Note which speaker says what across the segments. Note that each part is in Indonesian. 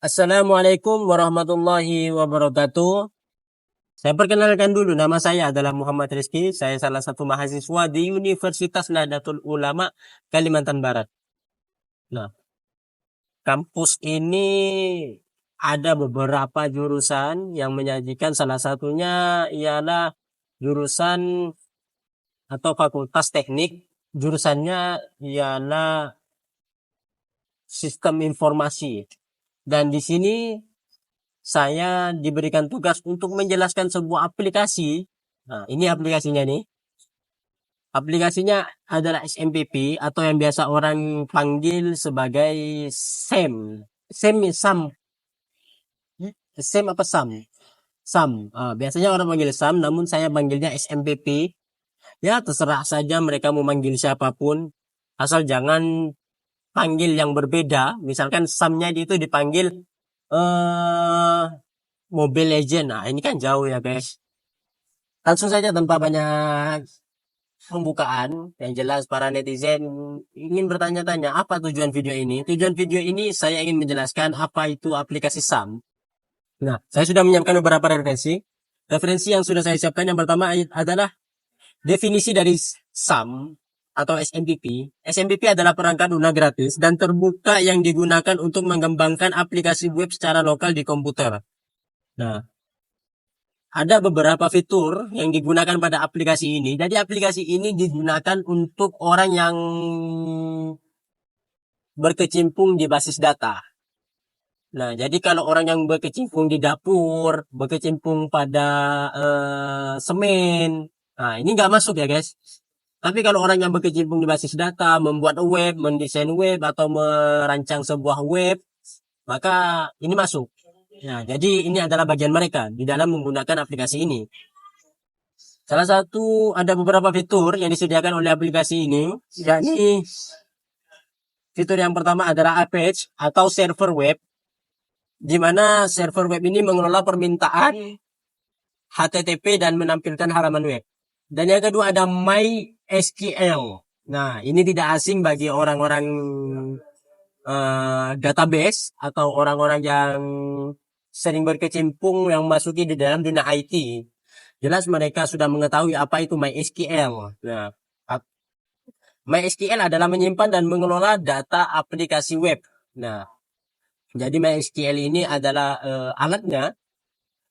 Speaker 1: Assalamualaikum warahmatullahi wabarakatuh. Saya perkenalkan dulu, nama saya adalah Muhammad Rizky. Saya salah satu mahasiswa di Universitas Nahdlatul Ulama, Kalimantan Barat. Nah, kampus ini ada beberapa jurusan yang menyajikan, salah satunya ialah jurusan atau fakultas teknik. Jurusannya ialah sistem informasi. Dan di sini saya diberikan tugas untuk menjelaskan sebuah aplikasi. Nah, ini aplikasinya nih. Aplikasinya adalah SMPP atau yang biasa orang panggil sebagai SEM. SEM. SEM apa SAM? SAM. Biasanya orang panggil SAM, namun saya panggilnya SMPP. Ya, terserah saja mereka mau manggil siapapun. Asal jangan panggil yang berbeda. Misalkan SAM-nya itu dipanggil eh Mobile Legend. Nah, ini kan jauh ya, guys. Langsung saja tanpa banyak pembukaan, yang jelas para netizen ingin bertanya-tanya apa tujuan video ini. Tujuan video ini saya ingin menjelaskan apa itu aplikasi SAM. Nah, saya sudah menyiapkan beberapa referensi. Referensi yang sudah saya siapkan yang pertama adalah definisi dari SAM atau SMPP. SMPP adalah perangkat lunak gratis dan terbuka yang digunakan untuk mengembangkan aplikasi web secara lokal di komputer. Nah, ada beberapa fitur yang digunakan pada aplikasi ini. Jadi aplikasi ini digunakan untuk orang yang berkecimpung di basis data. Nah, jadi kalau orang yang berkecimpung di dapur, berkecimpung pada semen, nah ini nggak masuk ya, guys. Tapi kalau orang yang berkecimpung di basis data, membuat web, mendesain web, atau merancang sebuah web, maka ini masuk. Nah, jadi ini adalah bagian mereka di dalam menggunakan aplikasi ini. Salah satu ada beberapa fitur yang disediakan oleh aplikasi ini, yakni fitur yang pertama adalah Apache atau server web, di mana server web ini mengelola permintaan HTTP dan menampilkan halaman web. Dan yang kedua ada MySQL. Nah, ini tidak asing bagi orang-orang database atau orang-orang yang sering berkecimpung yang masuki di dalam dunia IT. Jelas mereka sudah mengetahui apa itu MySQL. Nah, MySQL adalah menyimpan dan mengelola data aplikasi web. Nah, jadi MySQL ini adalah alatnya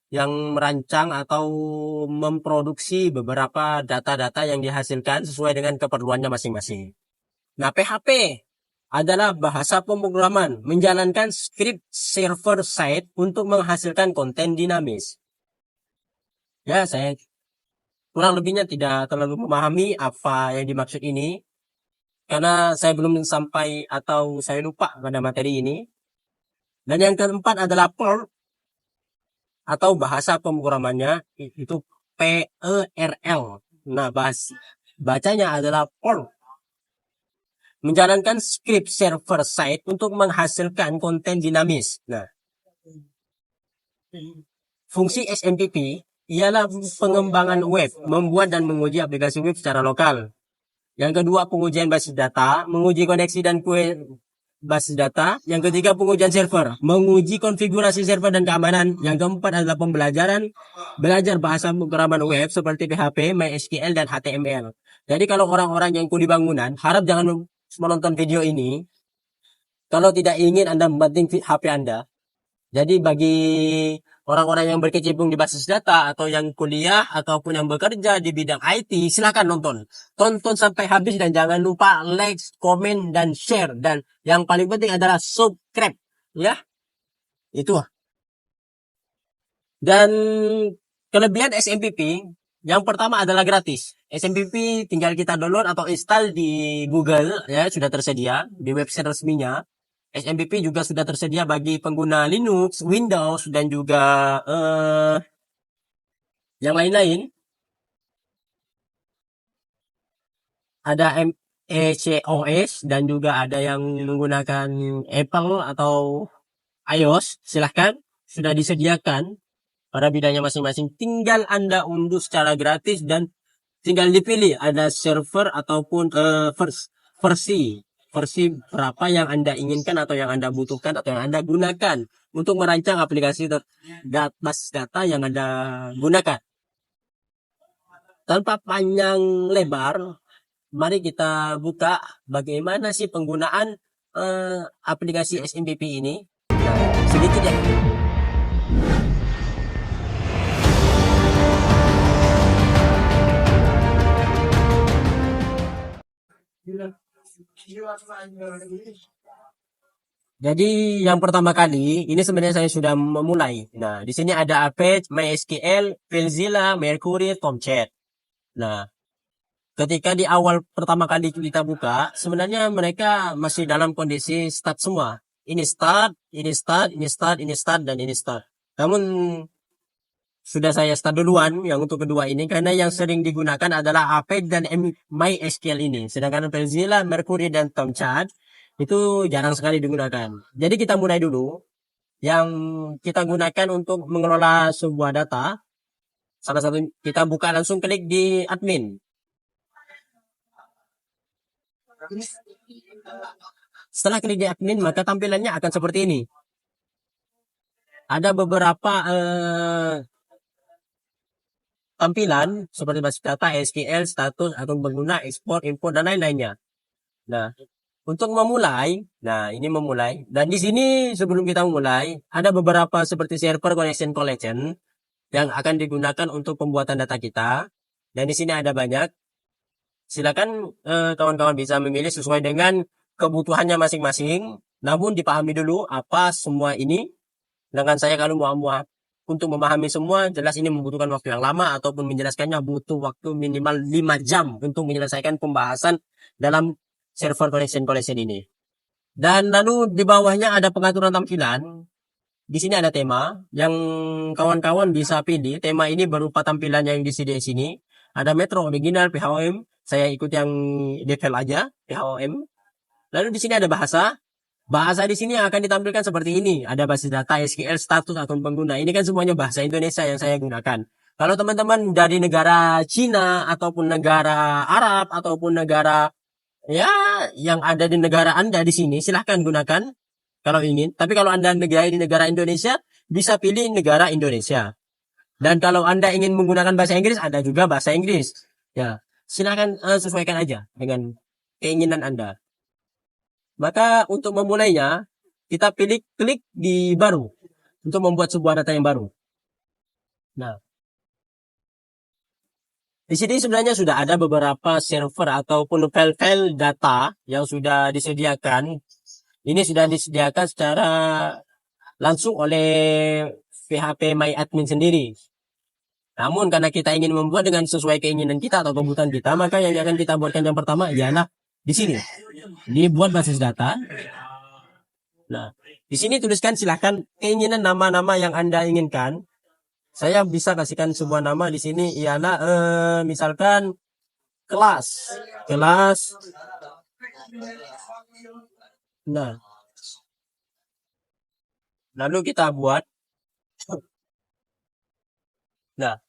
Speaker 1: yang merancang atau memproduksi beberapa data-data yang dihasilkan sesuai dengan keperluannya masing-masing. Nah, PHP adalah bahasa pemrograman menjalankan script server side untuk menghasilkan konten dinamis. Ya, saya kurang lebihnya tidak terlalu memahami apa yang dimaksud ini karena saya belum sampai atau saya lupa pada materi ini. Dan yang keempat adalah Perl atau bahasa pemrogramannya itu PERL. Nah, bacanya adalah Perl. Menjalankan script server side untuk menghasilkan konten dinamis. Nah, fungsi SMPP ialah pengembangan web, membuat dan menguji aplikasi web secara lokal. Yang kedua, pengujian basis data, menguji koneksi dan basis data. Yang ketiga, pengujian server, menguji konfigurasi server dan keamanan. Yang keempat adalah pembelajaran, belajar bahasa pemrograman web seperti PHP, MySQL, dan HTML. Jadi kalau orang-orang yang kuli bangunan, harap jangan menonton video ini kalau tidak ingin Anda membanting HP Anda. Jadi bagi orang-orang yang berkecimpung di basis data atau yang kuliah ataupun yang bekerja di bidang IT, silakan nonton. Tonton sampai habis dan jangan lupa like, komen, dan share. Dan yang paling penting adalah subscribe. Ya, itu. Dan kelebihan SMPP, yang pertama adalah gratis. SMPP tinggal kita download atau install di Google, ya sudah tersedia di website resminya. SMPP juga sudah tersedia bagi pengguna Linux, Windows, dan juga yang lain-lain. Ada macOS dan juga ada yang menggunakan Apple atau iOS. Silahkan, sudah disediakan pada bidangnya masing-masing. Tinggal Anda unduh secara gratis dan tinggal dipilih ada server ataupun versi. versi berapa yang Anda inginkan atau yang Anda butuhkan atau yang Anda gunakan untuk merancang aplikasi basis data yang Anda gunakan. Tanpa panjang lebar, mari kita buka bagaimana sih penggunaan aplikasi SMPP ini. Nah, sedikit ya. Jadi yang pertama kali ini sebenarnya saya sudah memulai. Nah, di sini ada Apache, MySQL, FileZilla, Mercury, Tomcat. Nah, ketika di awal pertama kali kita buka, sebenarnya mereka masih dalam kondisi start semua. Ini start, ini start, ini start, ini start, dan ini start. Namun sudah saya start duluan yang untuk kedua ini karena yang sering digunakan adalah Apache dan MySQL ini. Sedangkan FileZilla, Mercury, dan Tomcat itu jarang sekali digunakan. Jadi kita mulai dulu. Yang kita gunakan untuk mengelola sebuah data. Salah satu kita buka langsung klik di admin. Setelah klik di admin maka tampilannya akan seperti ini. Ada beberapa tampilan seperti basis data, SQL, status, akun pengguna, ekspor, import, dan lain-lainnya. Nah, untuk memulai, nah ini memulai. Dan di sini sebelum kita memulai, ada beberapa seperti server connection collection yang akan digunakan untuk pembuatan data kita. Dan di sini ada banyak. Silakan kawan-kawan bisa memilih sesuai dengan kebutuhannya masing-masing. Namun dipahami dulu apa semua ini. Dengan saya kalau mau untuk memahami semua, jelas ini membutuhkan waktu yang lama ataupun menjelaskannya butuh waktu minimal 5 jam untuk menyelesaikan pembahasan dalam server connection ini. Dan lalu di bawahnya ada pengaturan tampilan. Di sini ada tema yang kawan-kawan bisa pilih. Tema ini berupa tampilan yang disediakan di sini. Ada Metro, Original, PHOM. Saya ikut yang default aja, PHOM. Lalu di sini ada bahasa. Bahasa di sini akan ditampilkan seperti ini. Ada basis data, SQL, status, akun pengguna. Ini kan semuanya bahasa Indonesia yang saya gunakan. Kalau teman-teman dari negara Cina ataupun negara Arab ataupun negara ya yang ada di negara Anda di sini, silahkan gunakan kalau ingin. Tapi kalau Anda negara di negara Indonesia, bisa pilih negara Indonesia. Dan kalau Anda ingin menggunakan bahasa Inggris, ada juga bahasa Inggris. Ya, silahkan sesuaikan aja dengan keinginan Anda. Maka untuk memulainya, kita pilih klik di baru untuk membuat sebuah data yang baru. Nah, di sini sebenarnya sudah ada beberapa server ataupun file-file data yang sudah disediakan. Ini sudah disediakan secara langsung oleh PHP MyAdmin sendiri. Namun karena kita ingin membuat dengan sesuai keinginan kita atau kebutuhan kita, maka yang akan kita buatkan yang pertama ialah di sini. Dibuat basis data. Nah, di sini tuliskan silahkan keinginan nama-nama yang Anda inginkan. Saya bisa kasihkan sebuah nama di sini ialah misalkan kelas. Nah, lalu kita buat. Nah,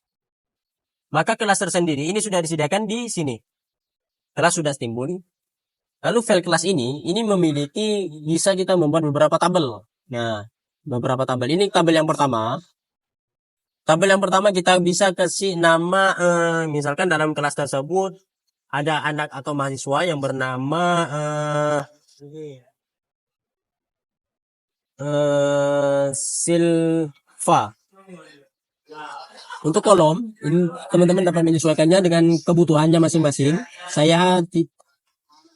Speaker 1: maka kelas tersendiri ini sudah disediakan di sini. Kelas sudah timbul. Lalu file kelas ini memiliki bisa kita membuat beberapa tabel. Nah, beberapa tabel. Ini tabel yang pertama. Tabel yang pertama kita bisa kasih nama misalkan dalam kelas tersebut ada anak atau mahasiswa yang bernama Silva. Untuk kolom, ini teman-teman dapat menyesuaikannya dengan kebutuhannya masing-masing. Saya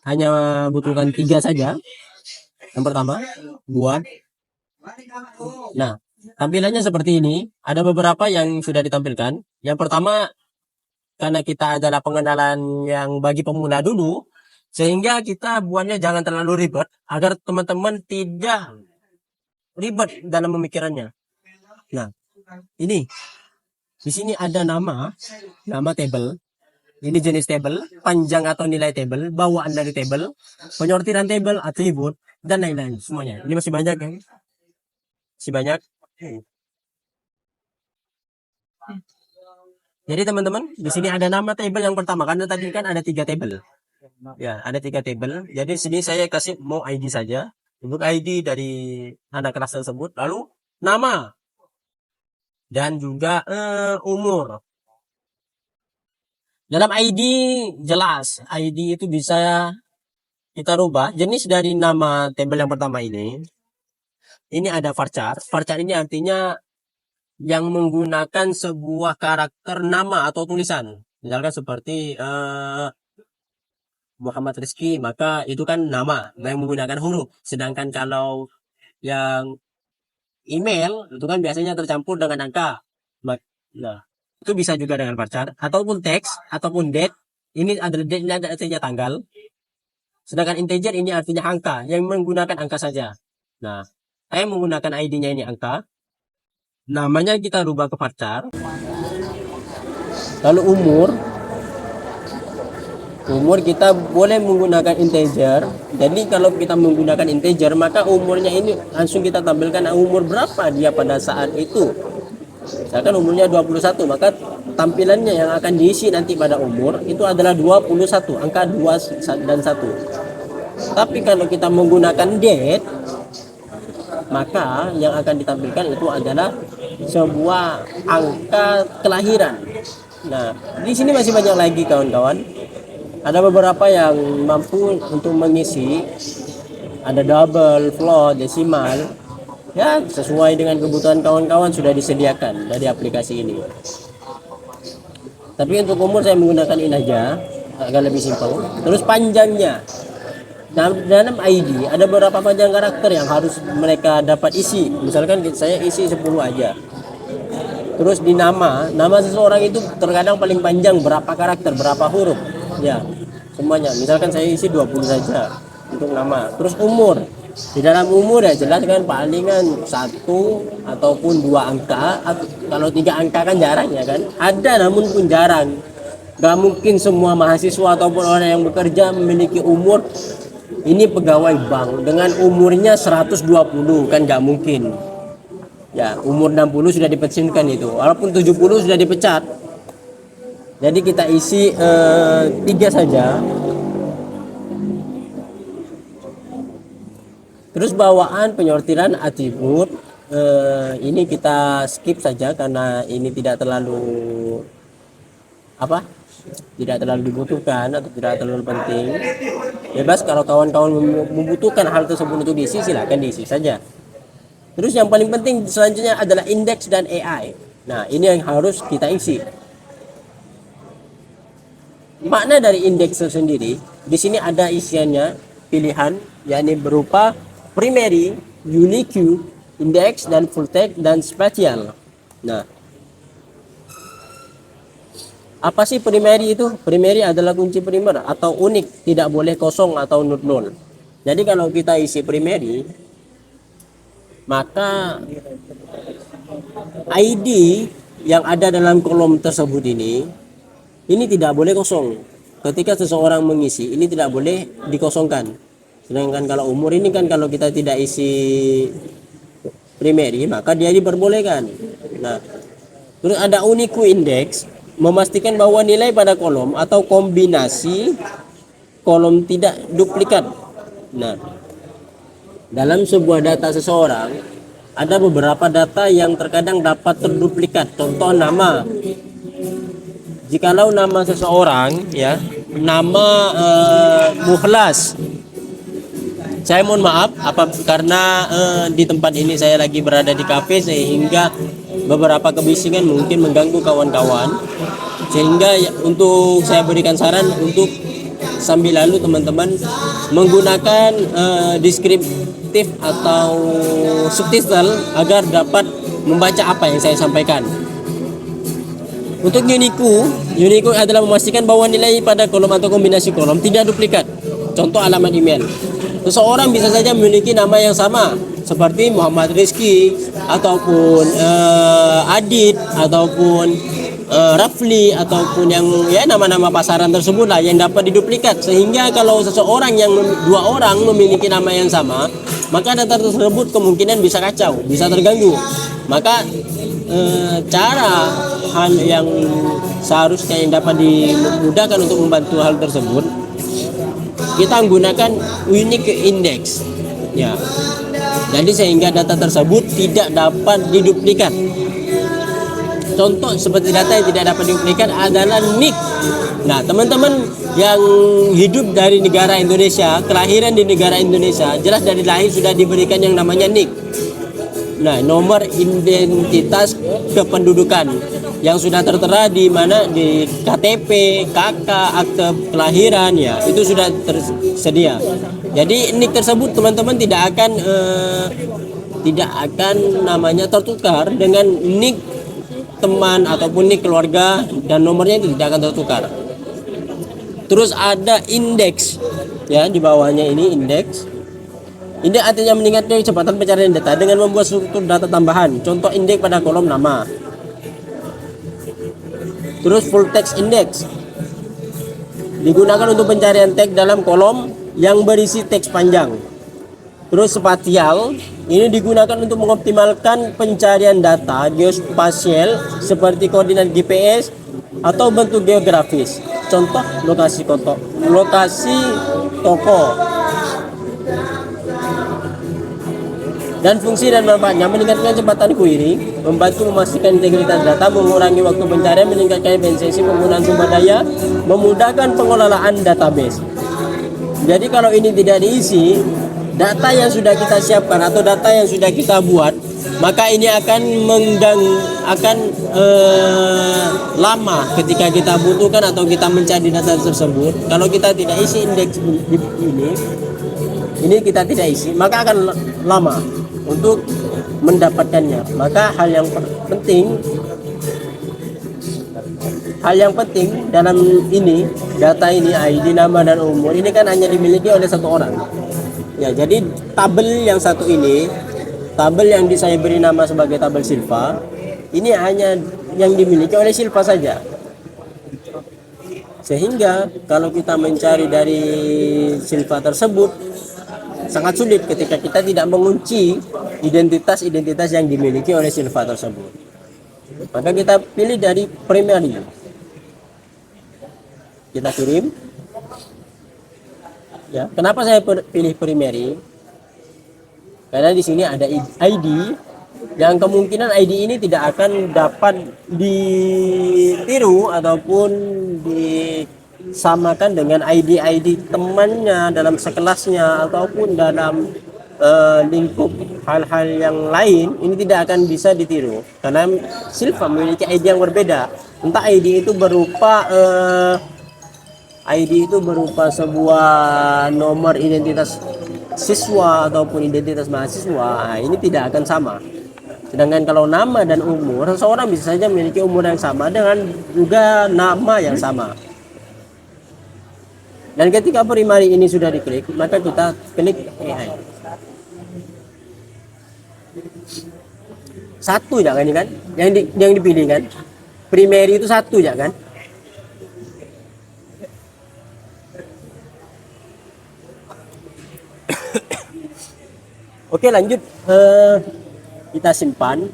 Speaker 1: hanya butuhkan 3 saja. Yang pertama, 2. Nah, tampilannya seperti ini. Ada beberapa yang sudah ditampilkan. Yang pertama, karena kita adalah pengenalan yang bagi pemula dulu, sehingga kita buatnya jangan terlalu ribet, agar teman-teman tidak ribet dalam pemikirannya. Nah, ini. Di sini ada nama table. Ini jenis table, panjang atau nilai table, bawaan dari table, penyortiran table, atribut, dan lain-lain semuanya. Ini masih banyak kan? Masih banyak. Jadi teman-teman, di sini ada nama table yang pertama karena tadi kan ada 3 table. Ya, ada 3 tabel. Jadi sini saya kasih mau ID saja. Untuk ID dari anak kelas tersebut, lalu nama dan juga umur. Dalam ID jelas, ID itu bisa kita rubah. Jenis dari nama tabel yang pertama ini ada varchar. Varchar ini artinya yang menggunakan sebuah karakter nama atau tulisan. Misalkan seperti Muhammad Rizky, maka itu kan nama yang menggunakan huruf. Sedangkan kalau yang email itu kan biasanya tercampur dengan angka. Nah, itu bisa juga dengan varchar ataupun teks ataupun date. Ini adalah date, ini artinya tanggal. Sedangkan integer ini artinya angka yang menggunakan angka saja. Nah, saya menggunakan ID-nya ini angka. Namanya kita rubah ke varchar. Lalu umur kita boleh menggunakan integer. Jadi kalau kita menggunakan integer, maka umurnya ini langsung kita tampilkan umur berapa dia pada saat itu. Misalkan umurnya 21, maka tampilannya yang akan diisi nanti pada umur itu adalah 21, angka 2 dan 1. Tapi kalau kita menggunakan date, maka yang akan ditampilkan itu adalah sebuah angka kelahiran. Nah, di sini masih banyak lagi kawan-kawan. Ada beberapa yang mampu untuk mengisi, ada double, float, desimal. Ya, sesuai dengan kebutuhan kawan-kawan sudah disediakan dari aplikasi ini. Tapi untuk umur saya menggunakan ini aja, agak lebih simpel. Terus panjangnya. Dalam ID ada beberapa panjang karakter yang harus mereka dapat isi. Misalkan saya isi 10 aja. Terus di nama seseorang itu terkadang paling panjang berapa karakter, berapa huruf. Ya, semuanya. Misalkan saya isi 20 saja untuk nama. Terus umur. Di dalam umur ya jelas kan palingan 1 ataupun 2 angka. Kalau 3 angka kan jarang ya kan. Ada namun pun jarang. Gak mungkin semua mahasiswa ataupun orang yang bekerja memiliki umur. Ini pegawai bank dengan umurnya 120 kan gak mungkin. Ya, umur 60 sudah dipensiunkan itu. Walaupun 70 sudah dipecat. Jadi kita isi 3 saja. Terus bawaan penyortiran atribut ini kita skip saja karena ini tidak terlalu tidak terlalu dibutuhkan atau tidak terlalu penting. Bebas kalau kawan-kawan membutuhkan hal tersebut untuk diisi, silakan diisi saja. Terus yang paling penting selanjutnya adalah indeks dan AI. Nah, ini yang harus kita isi. Makna dari indeks sendiri, di sini ada isiannya pilihan, yakni berupa primary, unique, index, dan full text dan spatial. Nah, apa sih primary itu? Primary adalah kunci primer atau unik, tidak boleh kosong atau nol. Jadi kalau kita isi primary, maka ID yang ada dalam kolom tersebut ini tidak boleh kosong. Ketika seseorang mengisi, ini tidak boleh dikosongkan. Sedangkan kalau umur ini kan kalau kita tidak isi primary, maka dia diperbolehkan. Nah, terus ada unique index, memastikan bahwa nilai pada kolom atau kombinasi kolom tidak duplikat. Nah, dalam sebuah data seseorang ada beberapa data yang terkadang dapat terduplikat. Contoh nama. Jikalau nama seseorang ya, nama Mukhlas. Saya mohon maaf karena di tempat ini saya lagi berada di kafe sehingga beberapa kebisingan mungkin mengganggu kawan-kawan. Sehingga untuk saya berikan saran untuk sambil lalu teman-teman menggunakan deskriptif atau subtitle agar dapat membaca apa yang saya sampaikan. Untuk unique adalah memastikan bahwa nilai pada kolom atau kombinasi kolom tidak duplikat. Contoh alamat email. Seseorang bisa saja memiliki nama yang sama seperti Muhammad Rizky ataupun Adit ataupun Rafli ataupun yang ya nama-nama pasaran tersebut lah yang dapat diduplikat, sehingga kalau seseorang yang 2 orang memiliki nama yang sama, maka data tersebut kemungkinan bisa kacau, bisa terganggu. Maka cara hal yang seharusnya yang dapat dimudahkan untuk membantu hal tersebut, kita menggunakan unique index ya. Jadi sehingga data tersebut tidak dapat diduplikat. Contoh seperti data yang tidak dapat diduplikat adalah NIK. Nah, teman-teman yang hidup dari negara Indonesia, kelahiran di negara Indonesia, jelas dari lahir sudah diberikan yang namanya NIK. Nah, nomor identitas kependudukan yang sudah tertera di mana, di KTP, KK, akte kelahiran ya, itu sudah tersedia. Jadi NIK tersebut teman-teman tidak akan namanya tertukar dengan NIK teman ataupun NIK keluarga, dan nomornya itu tidak akan tertukar. Terus ada indeks ya, di bawahnya ini indeks. Indeks artinya meningkatkan kecepatan pencarian data dengan membuat struktur data tambahan. Contoh indeks pada kolom nama. Terus full text index digunakan untuk pencarian teks dalam kolom yang berisi teks panjang. Terus spatial ini digunakan untuk mengoptimalkan pencarian data geospasial seperti koordinat GPS atau bentuk geografis. Contoh lokasi toko. Dan fungsi dan manfaatnya meningkatkan kecepatan query, membantu memastikan integritas data, mengurangi waktu pencarian, meningkatkan efisiensi penggunaan sumber daya, memudahkan pengelolaan database. Jadi kalau ini tidak diisi, data yang sudah kita siapkan atau data yang sudah kita buat, maka ini akan lama ketika kita butuhkan atau kita mencari data tersebut. Kalau kita tidak isi indeks ini kita tidak isi, maka akan lama untuk mendapatkannya. Maka hal yang penting dalam ini, data ini, ID, nama dan umur ini kan hanya dimiliki oleh satu orang ya. Jadi tabel yang satu ini, tabel yang saya beri nama sebagai tabel Silva, ini hanya yang dimiliki oleh Silva saja. Sehingga kalau kita mencari dari Silva tersebut sangat sulit ketika kita tidak mengunci identitas yang dimiliki oleh Silva tersebut. Maka kita pilih dari primary. Kita kirim. Ya, kenapa saya pilih primary? Karena di sini ada ID yang kemungkinan ID ini tidak akan dapat ditiru ataupun disamakan dengan ID temannya dalam sekelasnya ataupun dalam lingkup hal-hal yang lain. Ini tidak akan bisa ditiru karena Silva memiliki ID yang berbeda. Entah ID itu berupa sebuah nomor identitas siswa ataupun identitas mahasiswa. Nah, ini tidak akan sama. Sedangkan kalau nama dan umur, seseorang bisa saja memiliki umur yang sama dengan juga nama yang sama. Dan ketika primary ini sudah diklik, maka kita klik AI. Satu ya kan, ini kan yang dipilih kan. Primary itu satu ya kan. Oke, lanjut, kita simpan.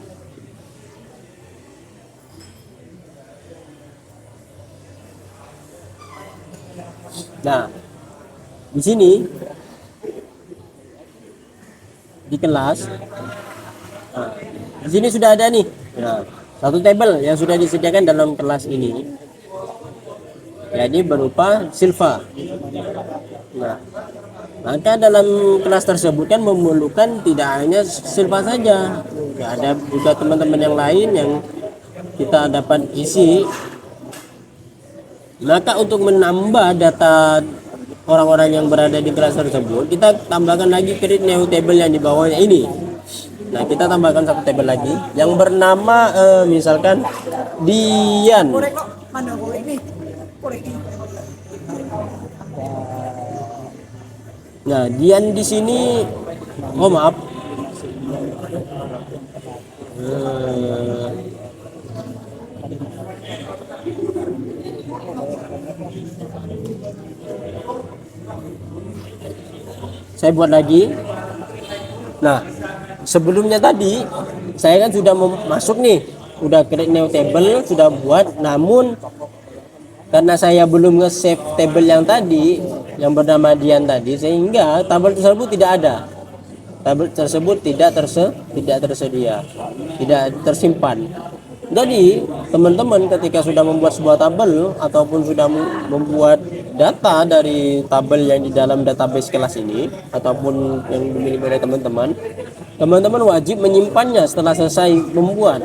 Speaker 1: Nah, di sini di kelas, nah, di sini sudah ada nih, nah, satu tabel yang sudah disediakan dalam kelas ini. Jadi berupa Silva. Nah, maka dalam kelas tersebut kan memerlukan tidak hanya Silva saja, ada juga teman-teman yang lain yang kita dapat isi. Maka untuk menambah data orang-orang yang berada di kelas tersebut, kita tambahkan lagi create new table yang di bawahnya ini. Nah, kita tambahkan satu table lagi yang bernama misalkan Dian. Nah, Dian di sini, oh maaf, saya buat lagi. Nah, sebelumnya tadi saya kan sudah masuk nih, udah create new table, sudah buat, namun karena saya belum nge-save table yang tadi, yang bernama Dian tadi, sehingga tabel tersebut tidak ada. Tabel tersebut tidak tersedia, tidak tersimpan. Jadi teman-teman ketika sudah membuat sebuah tabel ataupun sudah membuat data dari tabel yang di dalam database kelas ini ataupun yang dimiliki oleh teman-teman, teman-teman wajib menyimpannya setelah selesai membuat,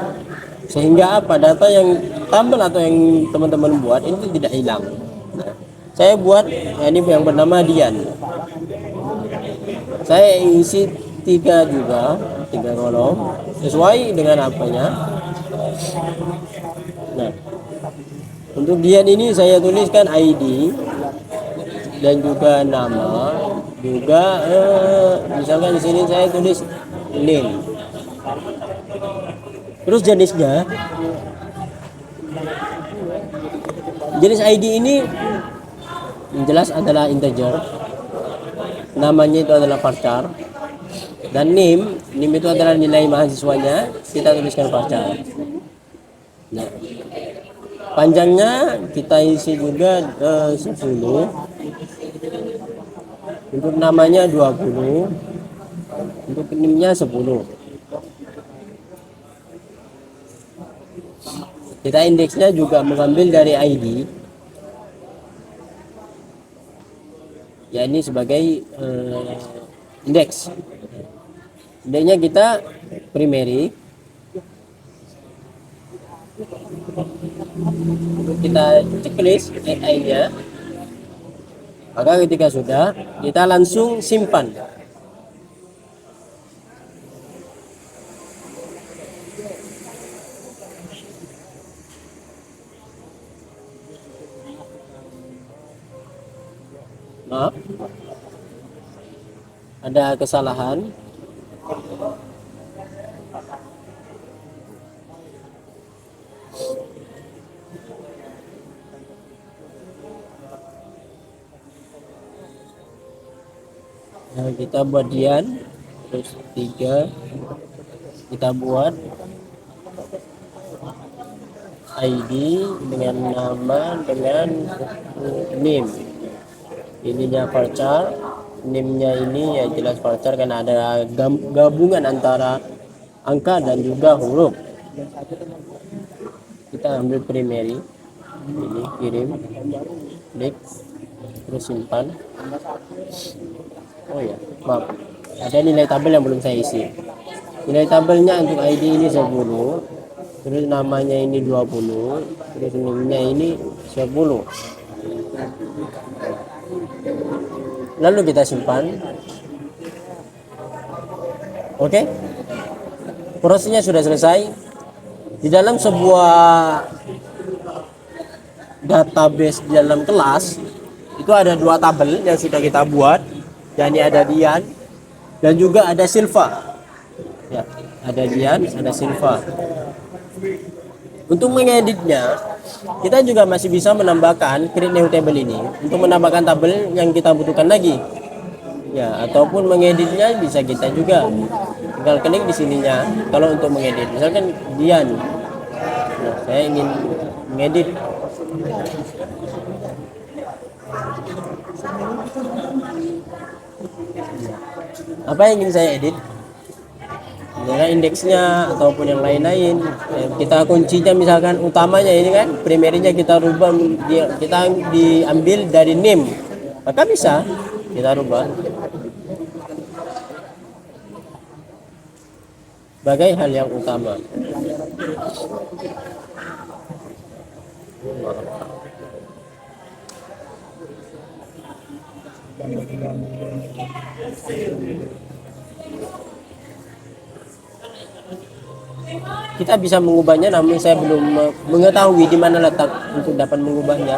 Speaker 1: sehingga apa, data yang tabel atau yang teman-teman buat itu tidak hilang. Nah, saya buat ini yang bernama Dian, saya isi tiga kolom sesuai dengan apanya. Nah, untuk Dian ini saya tuliskan ID dan juga nama, juga misalkan di sini saya tulis name. Terus jenisnya, jenis ID ini jelas adalah integer, namanya itu adalah varchar, dan name itu adalah nilai mahasiswanya, kita tuliskan varchar. Nah, panjangnya kita isi juga 10, untuk namanya 20, untuk name-nya 10. Kita indeksnya juga mengambil dari ID, ya ini sebagai indeks. Indeksnya kita primary. Kita checklist AI-nya, maka ketika sudah, kita langsung simpan. Maaf, ada kesalahan. Nah, kita buat Dian, terus 3, kita buat ID dengan nama dengan name. Ininya varchar, name-nya ini ya jelas varchar karena ada gabungan antara angka dan juga huruf. Kita ambil primary, ini kirim, klik, terus simpan. Oh ya, maaf, ada nilai tabel yang belum saya isi. Nilai tabelnya untuk ID ini 10, terus namanya ini 20, terus name-nya ini 10. Lalu kita simpan. Oke, prosesnya sudah selesai. Di dalam sebuah database di dalam kelas itu ada 2 tabel yang sudah kita buat, yakni ada Dian dan juga ada Silva. Ya, ada Dian, ada Silva. Untuk mengeditnya, kita juga masih bisa menambahkan create new table ini untuk menambahkan tabel yang kita butuhkan lagi. Ya, ataupun mengeditnya bisa kita juga tinggal klik di sininya. Kalau untuk mengedit, misalkan Dian, nah, saya ingin mengedit. Apa yang ingin saya edit? Ya, indeksnya ataupun yang lain-lain. Kita kuncinya misalkan utamanya ini kan, primernya kita rubah, kita diambil dari name, maka bisa kita rubah sebagai hal yang utama. Kita bisa mengubahnya, namun saya belum mengetahui di mana letak untuk dapat mengubahnya.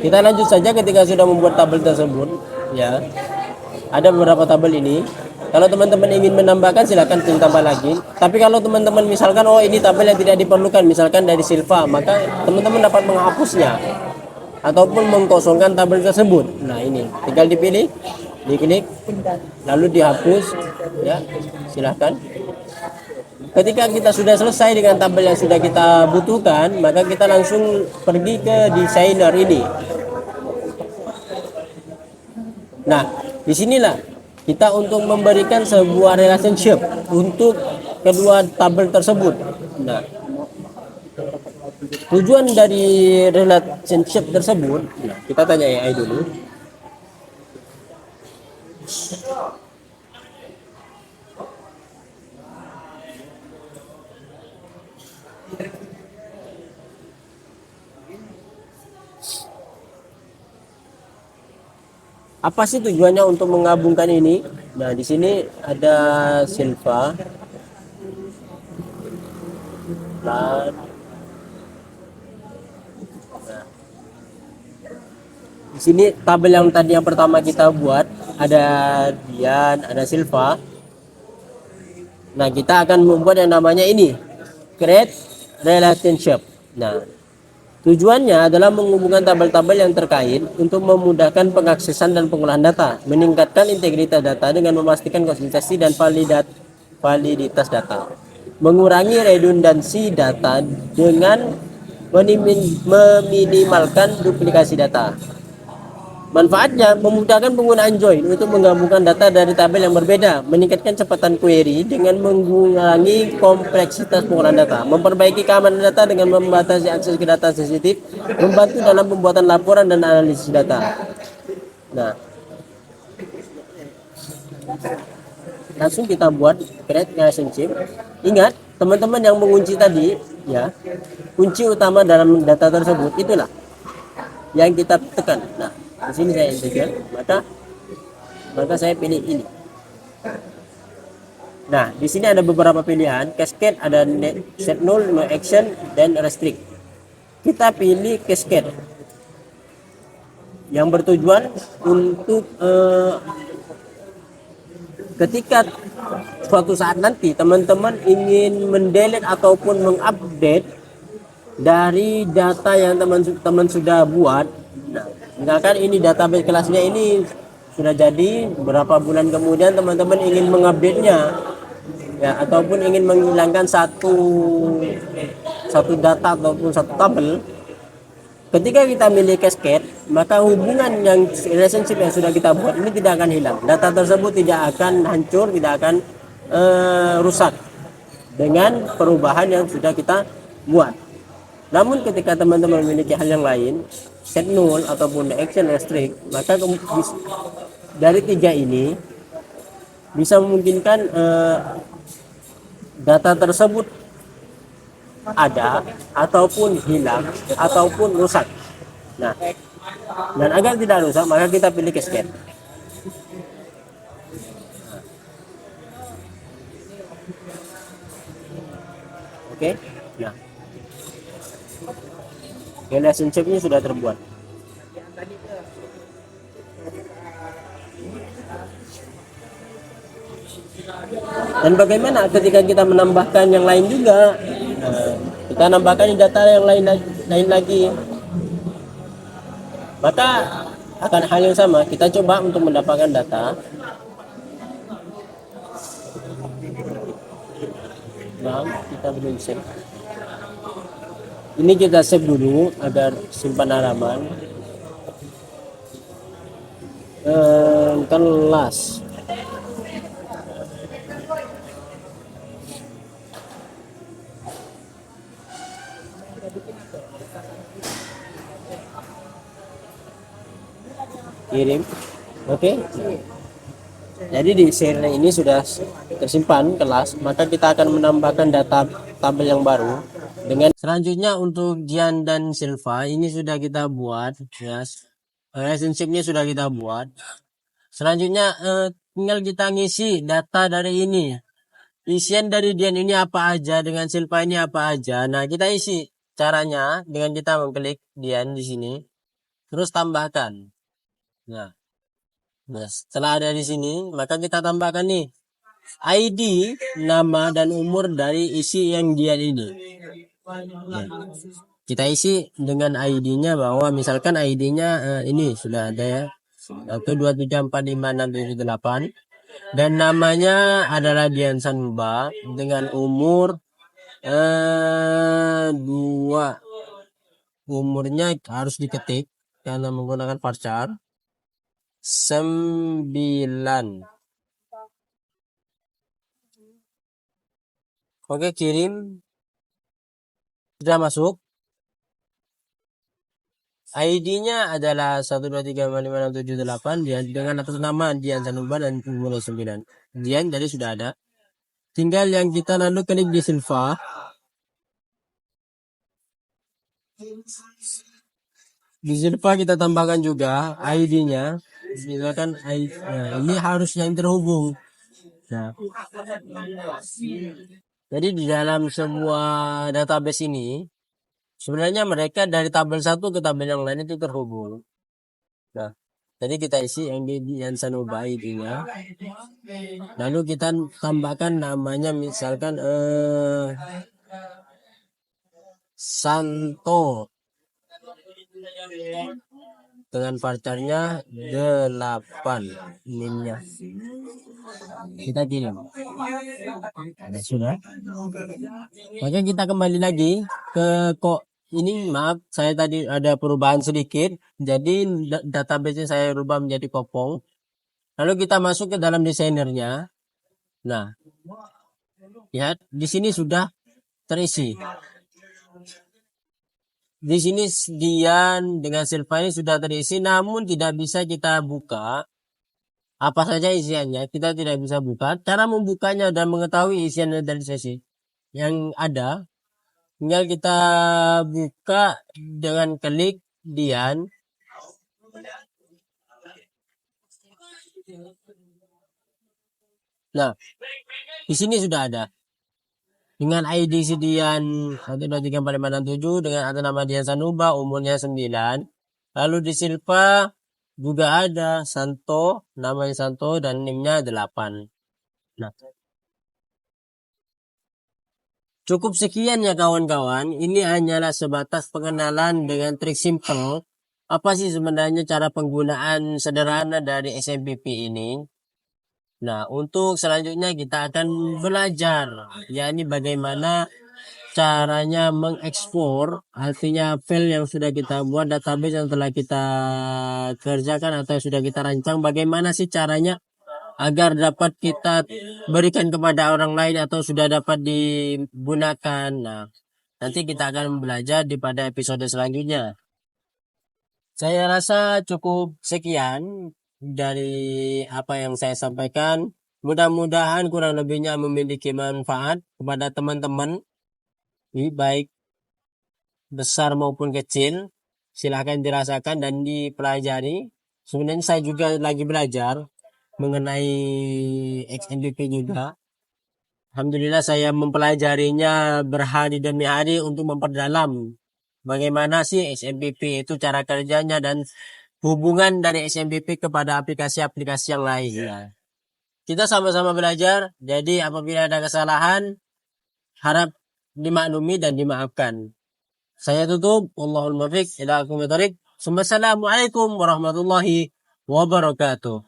Speaker 1: Kita lanjut saja ketika sudah membuat tabel tersebut. Ya, ada beberapa tabel ini. Kalau teman-teman ingin menambahkan, silakan tambah lagi. Tapi kalau teman-teman misalkan oh ini tabel yang tidak diperlukan, misalkan dari Silva, maka teman-teman dapat menghapusnya ataupun mengkosongkan tabel tersebut. Nah ini tinggal dipilih, diklik, lalu dihapus. Ya, silahkan. Ketika kita sudah selesai dengan tabel yang sudah kita butuhkan, maka kita langsung pergi ke designer ini. Nah, disinilah kita untuk memberikan sebuah relationship untuk kedua tabel tersebut. Nah, tujuan dari relationship tersebut, nah, kita tanya AI dulu. Apa sih tujuannya untuk menggabungkan ini? Nah, di sini ada Silva dan di sini tabel yang tadi yang pertama kita buat ada Dian, ada Silva. Nah, kita akan membuat yang namanya ini, create relationship. Nah, tujuannya adalah menghubungkan tabel-tabel yang terkait untuk memudahkan pengaksesan dan pengolahan data, meningkatkan integritas data dengan memastikan konsistensi dan validitas data, mengurangi redundansi data dengan meminimalkan duplikasi data. Manfaatnya memudahkan penggunaan join untuk menggabungkan data dari tabel yang berbeda, meningkatkan kecepatan query dengan mengurangi kompleksitas pengolahan data, memperbaiki keamanan data dengan membatasi akses ke data sensitif, membantu dalam pembuatan laporan dan analisis data. Nah, langsung kita buat create relationship. Ingat, teman-teman yang mengunci tadi, ya, kunci utama dalam data tersebut itulah yang kita tekan. Nah, di sini saya integrate, maka saya pilih ini. Nah, di sini ada beberapa pilihan, cascade, ada set null, no action, dan restrict. Kita pilih cascade yang bertujuan untuk ketika suatu saat nanti teman-teman ingin mendelete ataupun mengupdate dari data yang teman-teman sudah buat. Nah, misalkan ini database kelasnya ini sudah jadi, berapa bulan kemudian teman-teman ingin mengupdate-nya, ya, ataupun ingin menghilangkan satu data ataupun satu tabel. Ketika kita milih cascade, maka hubungan yang relationship yang sudah kita buat ini tidak akan hilang, data tersebut tidak akan hancur, tidak akan rusak dengan perubahan yang sudah kita buat. Namun ketika teman-teman memiliki hal yang lain, set null ataupun action restrict, maka dari tiga ini bisa memungkinkan data tersebut ada ataupun hilang ataupun rusak. Nah, dan agar tidak rusak maka kita pilih cascade. Oke. Nah, relationship-nya sudah terbuat. Dan bagaimana ketika kita menambahkan yang lain juga? Nah, kita nambahkan data yang lain lagi, maka akan hal yang sama. Kita coba untuk mendapatkan data. Nah, kita belum save. Ini kita save dulu agar simpan halaman. Kelas. Kirim. Oke. Jadi di share ini sudah tersimpan kelas, maka kita akan menambahkan data tabel yang baru dengan selanjutnya untuk Dian dan Silva ini sudah kita buat, ya. Relationship-nya sudah kita buat. Selanjutnya tinggal kita ngisi data dari ini. Isian dari Dian ini apa aja, dengan Silva ini apa aja. Nah, kita isi caranya dengan kita mengklik Dian di sini, terus tambahkan. Nah, setelah ada di sini, maka kita tambahkan nih ID, nama dan umur dari isi yang Dian ini. Nah, kita isi dengan ID-nya bahwa misalkan ID-nya ini sudah ada ya, 127456778, dan namanya adalah Dian Sanba dengan umur 2. Umurnya harus diketik karena menggunakan varchar. 9. Oke, kirim. Sudah masuk. ID-nya adalah 123456778 dia dengan atas nama Dian Sanuba dan umur 9. Dian jadi sudah ada. Tinggal yang kita lalu klik di Silva. Di Silva kita tambahkan juga ID-nya. Misalkan ID, nah, ini harus yang terhubung. Nah, jadi di dalam sebuah database ini sebenarnya mereka dari tabel satu ke tabel yang lain itu terhubung. Nah, jadi kita isi yang di Dian Sanuba ID-nya. Lalu kita tambahkan namanya misalkan Santo dengan pacarnya 8 NIM-nya. Kita kirim. Sudah. Oke, kita kembali lagi ke kok ini, maaf saya tadi ada perubahan sedikit. Jadi database saya rubah menjadi Kopong. Lalu kita masuk ke dalam desainernya. Nah, lihat di sini sudah terisi. Di sini Dian dengan Silva ini sudah terisi, namun tidak bisa kita buka. Apa saja isiannya kita tidak bisa buka. Cara membukanya dan mengetahui isiannya dari sesi yang ada, tinggal kita buka dengan klik Dian. Nah, di sini sudah ada dengan ID Dian 1234567 dengan atas nama Dian Sanuba, umurnya 9. Lalu di Silva juga ada Santo, namanya Santo dan NIM-nya 8. Nah, cukup sekian ya kawan-kawan. Ini hanyalah sebatas pengenalan dengan trik simple. Apa sih sebenarnya cara penggunaan sederhana dari SMPP ini? Nah, untuk selanjutnya kita akan belajar, yakni bagaimana caranya mengekspor, artinya file yang sudah kita buat, database yang telah kita kerjakan atau sudah kita rancang, bagaimana sih caranya agar dapat kita berikan kepada orang lain atau sudah dapat digunakan. Nah, nanti kita akan belajar di pada episode selanjutnya. Saya rasa cukup sekian dari apa yang saya sampaikan. Mudah-mudahan kurang lebihnya memiliki manfaat kepada teman-teman, baik besar maupun kecil. Silahkan dirasakan dan dipelajari. Sebenarnya saya juga lagi belajar mengenai XMPP juga. Alhamdulillah saya mempelajarinya berhari demi hari untuk memperdalam bagaimana sih XMPP itu cara kerjanya dan hubungan dari XMPP kepada aplikasi-aplikasi yang lain. Ya. Kita sama-sama belajar, jadi apabila ada kesalahan harap dimaklumi dan dimaafkan. Saya tutup. Wallahul muwaffiq ila aqwamit thoriq. Assalamualaikum warahmatullahi wabarakatuh.